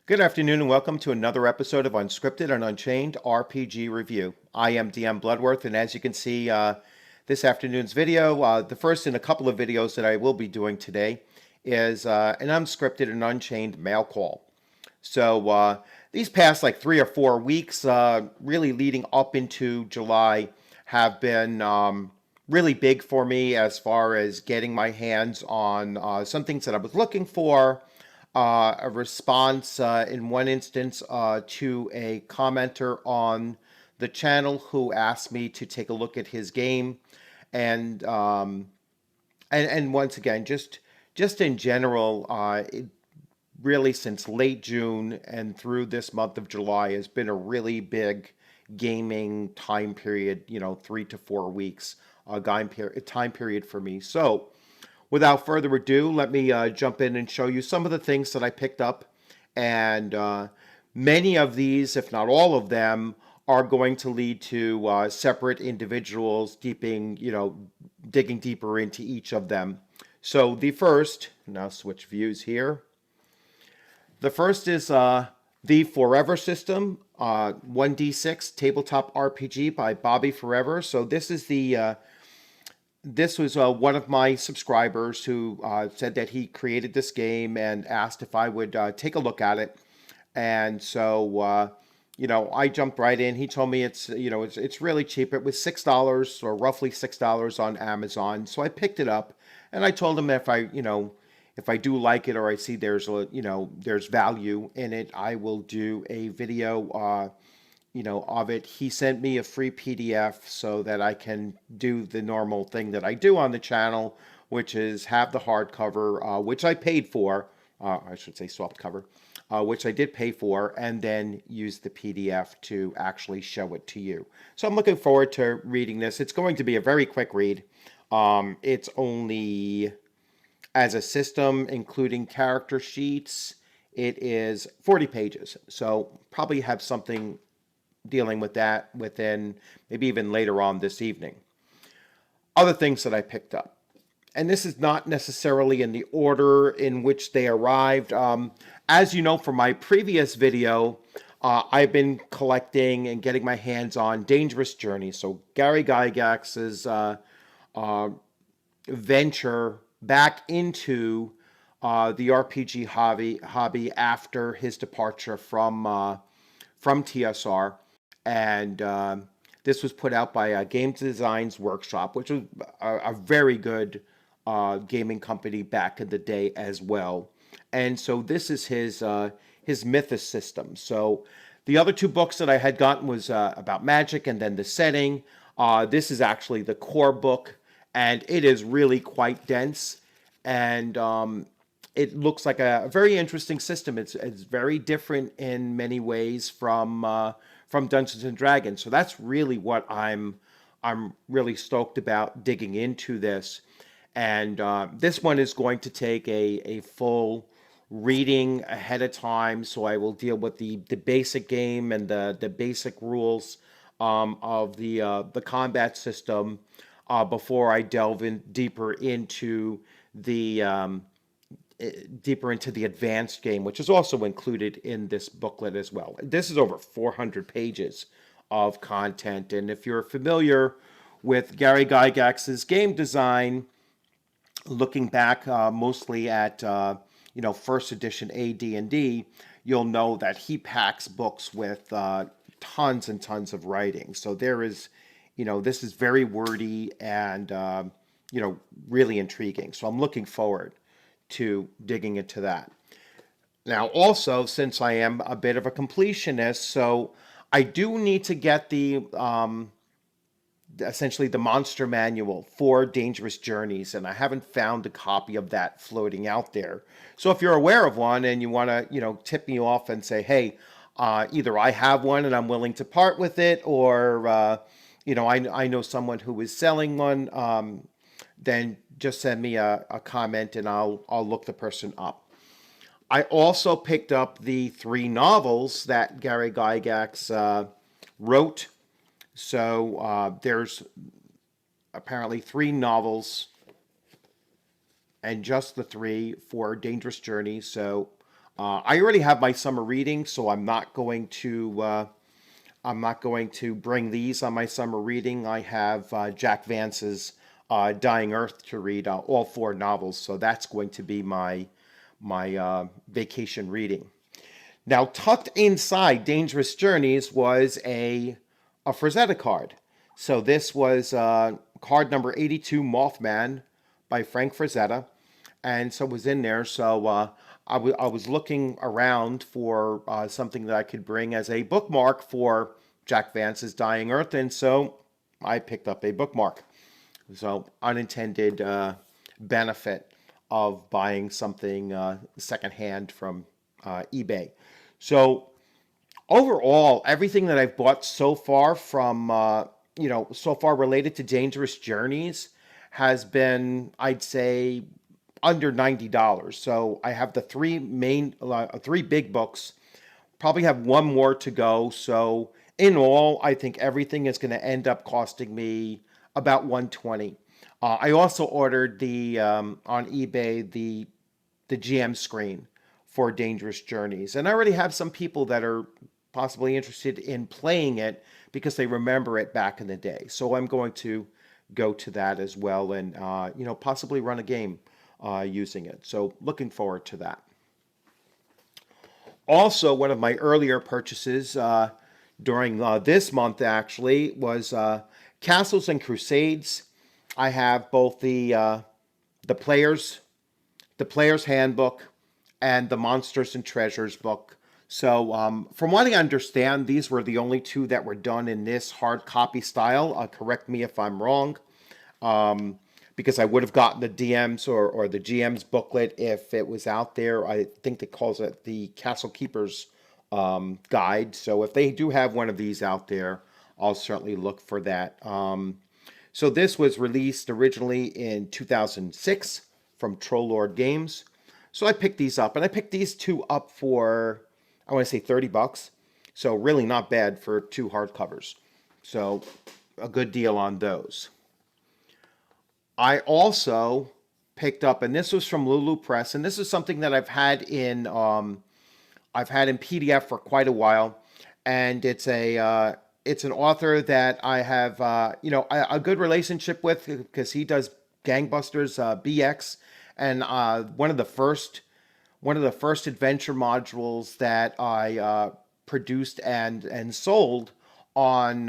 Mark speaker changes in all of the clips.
Speaker 1: Good afternoon and welcome to another episode of Unscripted and Unchained RPG Review. I am DM Bluddworth, and as you can see, this afternoon's video, the first in a couple of videos that I will be doing today, is an unscripted and unchained mail call. So these past like 3 or 4 weeks, really leading up into July, have been really big for me as far as getting my hands on some things that I was looking for. A response in one instance to a commenter on the channel who asked me to take a look at his game, and and once again, just in general, really since late June and through this month of July has been a really big gaming time period. 3 to 4 weeks time period for me. So without further ado, let me jump in and show you some of the things that I picked up. And many of these, if not all of them, are going to lead to separate individuals digging deeper into each of them. So the first, now switch views here. The first is the Forever System, 1d6 tabletop RPG by Bobby Forever. So this was one of my subscribers who said that he created this game and asked if I would take a look at it. And so, I jumped right in. He told me it's really cheap. It was $6 or roughly $6 on Amazon. So I picked it up, and I told him if I do like it or I see there's value in it, I will do a video of it. He sent me a free PDF so that I can do the normal thing that I do on the channel, which is have the hardcover, which I paid for, I should say soft cover, which I did pay for, and then use the PDF to actually show it to you. So I'm looking forward to reading this. It's going to be a very quick read. It's only, as a system, including character sheets, it is 40 pages. So probably have something dealing with that within maybe even later on this evening. Other things that I picked up, and this is not necessarily in the order in which they arrived. As you know from my previous video, I've been collecting and getting my hands on Dangerous Journey. So Gary Gygax's venture back into the RPG hobby after his departure from TSR. And this was put out by Game Designs Workshop, which was a very good gaming company back in the day as well. And so this is his Mythos system. So the other two books that I had gotten was about magic and then the setting. This is actually the core book, and it is really quite dense. And it looks like a very interesting system. It's very different in many ways from Dungeons and Dragons. So that's really what I'm really stoked about digging into this. And this one is going to take a full reading ahead of time. So I will deal with the basic game and the basic rules of the combat system before I delve in deeper into the advanced game, which is also included in this booklet as well. This is over 400 pages of content, and if you're familiar with Gary Gygax's game design, looking back mostly at first edition AD&D, you'll know that he packs books with tons and tons of writing. So there is, this is very wordy and really intriguing. So I'm looking forward to digging into that. Now, also, since I am a bit of a completionist, so I do need to get the essentially the monster manual for Dangerous Journeys, and I haven't found a copy of that floating out there. So if you're aware of one and you want to, tip me off and say, hey, either I have one and I'm willing to part with it, or I know someone who is selling one, then just send me a comment and I'll look the person up. I also picked up the 3 novels that Gary Gygax wrote. So there's apparently 3 novels and just the 3 for Dangerous Journey. So I already have my summer reading, so I'm not going to bring these on my summer reading. I have Jack Vance's Dying Earth to read, all four novels, so that's going to be my vacation reading. Now, tucked inside Dangerous Journeys was a Frazetta card. So this was card number 82, Mothman, by Frank Frazetta, and so it was in there. So I was looking around for something that I could bring as a bookmark for Jack Vance's Dying Earth, and so I picked up a bookmark. So unintended benefit of buying something secondhand from eBay. So overall, everything that I've bought so far from so far related to Dangerous Journeys has been, I'd say, under $90. So I have the three big books. Probably have one more to go. So in all, I think everything is going to end up costing me about 120. I also ordered the on eBay the GM screen for Dangerous Journeys, and I already have some people that are possibly interested in playing it because they remember it back in the day. So I'm going to go to that as well, and possibly run a game using it. So looking forward to that. Also, one of my earlier purchases during this month actually was Castles and Crusades. I have both the players the player's handbook and the Monsters and Treasures book. So from what I understand, these were the only two that were done in this hard copy style. Correct me if I'm wrong, because I would have gotten the DM's or the GM's booklet if it was out there. I think they calls it the Castle Keeper's Guide. So if they do have one of these out there, I'll certainly look for that. So this was released originally in 2006 from Troll Lord Games. So I picked these up, and I picked these two up for, I want to say $30. So really not bad for two hardcovers. So a good deal on those. I also picked up, and this was from Lulu Press, and this is something that I've had in PDF for quite a while, and it's an author that I have a good relationship with because he does Gangbusters BX, and one of the first adventure modules that I produced and sold on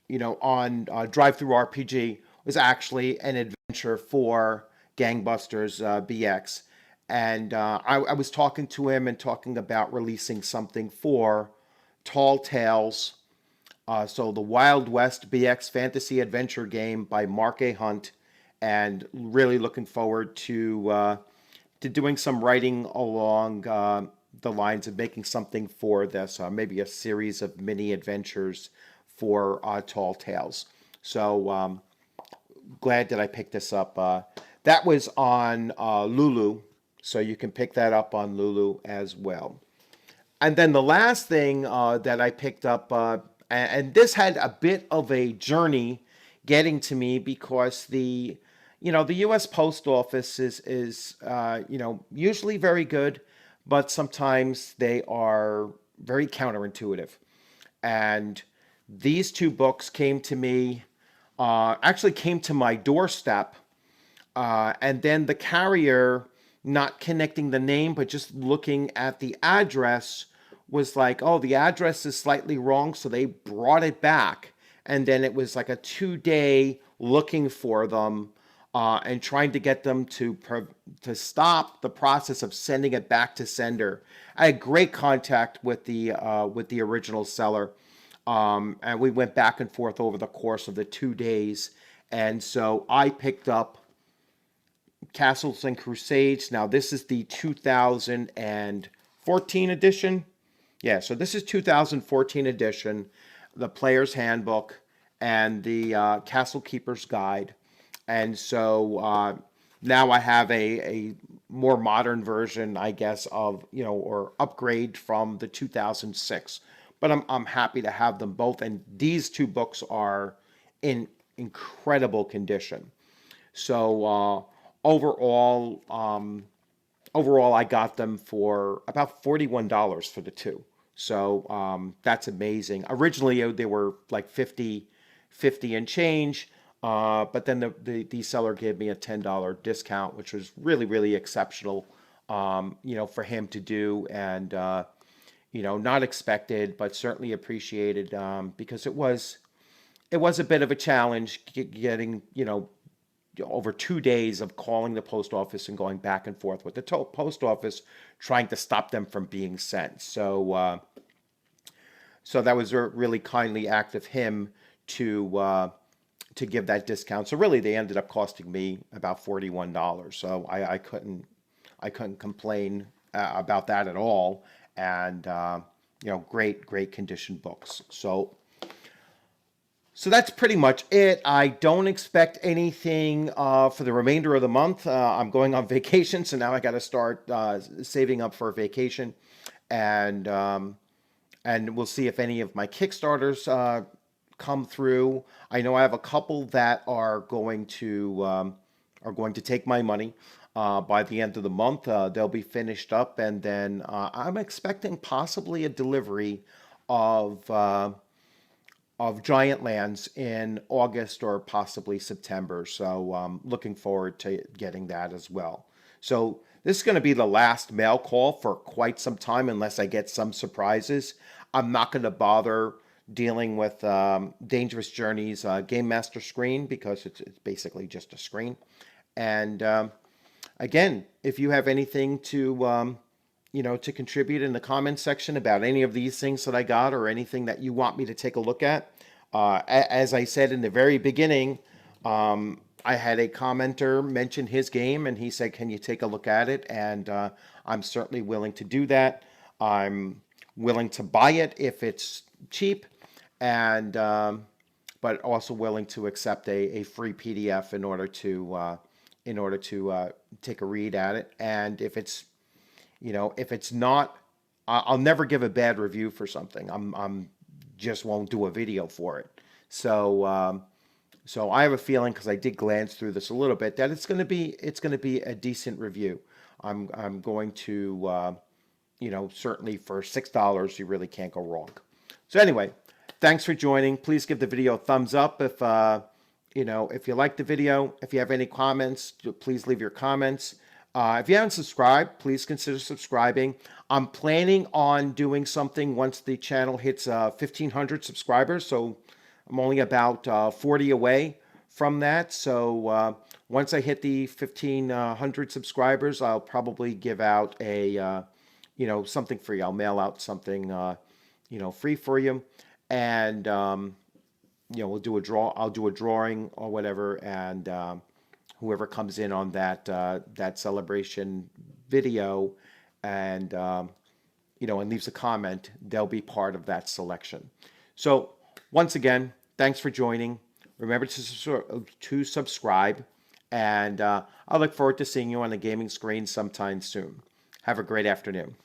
Speaker 1: Drive Through RPG was actually an adventure for Gangbusters BX, and I was talking to him and talking about releasing something for Tall Tales. So the Wild West BX fantasy adventure game by Mark A. Hunt, and really looking forward to doing some writing along the lines of making something for this, maybe a series of mini adventures for Tall Tales. So glad that I picked this up. That was on Lulu, so you can pick that up on Lulu as well. And then the last thing that I picked up, and this had a bit of a journey getting to me because the U.S. Post Office is usually very good, but sometimes they are very counterintuitive. And these two books came to me, actually came to my doorstep, and then the carrier, not connecting the name, but just looking at the address, was like, oh, the address is slightly wrong, so they brought it back. And then it was like a 2-day looking for them and trying to get them to stop the process of sending it back to sender. I had great contact with the original seller, and we went back and forth over the course of the 2 days. And so I picked up Castles and Crusades. Now this is the 2014 edition. Yeah, so this is 2014 edition, the Player's Handbook and the Castle Keeper's Guide. And so now I have a more modern version, I guess, of, or upgrade from the 2006. But I'm happy to have them both. And these two books are in incredible condition. So overall, overall, I got them for about $41 for the two. So that's amazing. Originally, they were like 50 and change, but then the seller gave me a $10 discount, which was really, really exceptional, for him to do. And, not expected, but certainly appreciated, because it was a bit of a challenge getting, over 2 days of calling the post office and going back and forth with the post office, trying to stop them from being sent. So that was a really kindly act of him to give that discount. So really, they ended up costing me about $41. So I couldn't complain about that at all. And great condition books. So that's pretty much it. I don't expect anything for the remainder of the month. I'm going on vacation, so now I got to start saving up for a vacation, and we'll see if any of my Kickstarters come through. I know I have a couple that are going to take my money by the end of the month. They'll be finished up, and then I'm expecting possibly a delivery of Giant Lands in August or possibly September. So looking forward to getting that as well. So this is going to be the last mail call for quite some time unless I get some surprises. I'm not going to bother dealing with Dangerous Journeys Game Master screen because it's basically just a screen. And again, if you have anything to contribute in the comments section about any of these things that I got or anything that you want me to take a look at. As I said in the very beginning, I had a commenter mention his game and he said, can you take a look at it? And I'm certainly willing to do that. I'm willing to buy it if it's cheap, and but also willing to accept a free PDF in order to take a read at it. And if it's not, I'll never give a bad review for something. I'm just won't do a video for it. So so I have a feeling, because I did glance through this a little bit, that it's going to be a decent review. I'm going to certainly for $6 you really can't go wrong. So anyway, thanks for joining. Please give the video a thumbs up if if you like the video. If you have any comments, please leave your comments. If you haven't subscribed, please consider subscribing. I'm planning on doing something once the channel hits 1,500 subscribers. So I'm only about 40 away from that. So once I hit the 1,500 subscribers, I'll probably give out a something free. I'll mail out something free for you, and we'll do a draw. I'll do a drawing or whatever, and whoever comes in on that celebration video and and leaves a comment, they'll be part of that selection. So once again, thanks for joining. Remember to subscribe, and I look forward to seeing you on the gaming screen sometime soon. Have a great afternoon.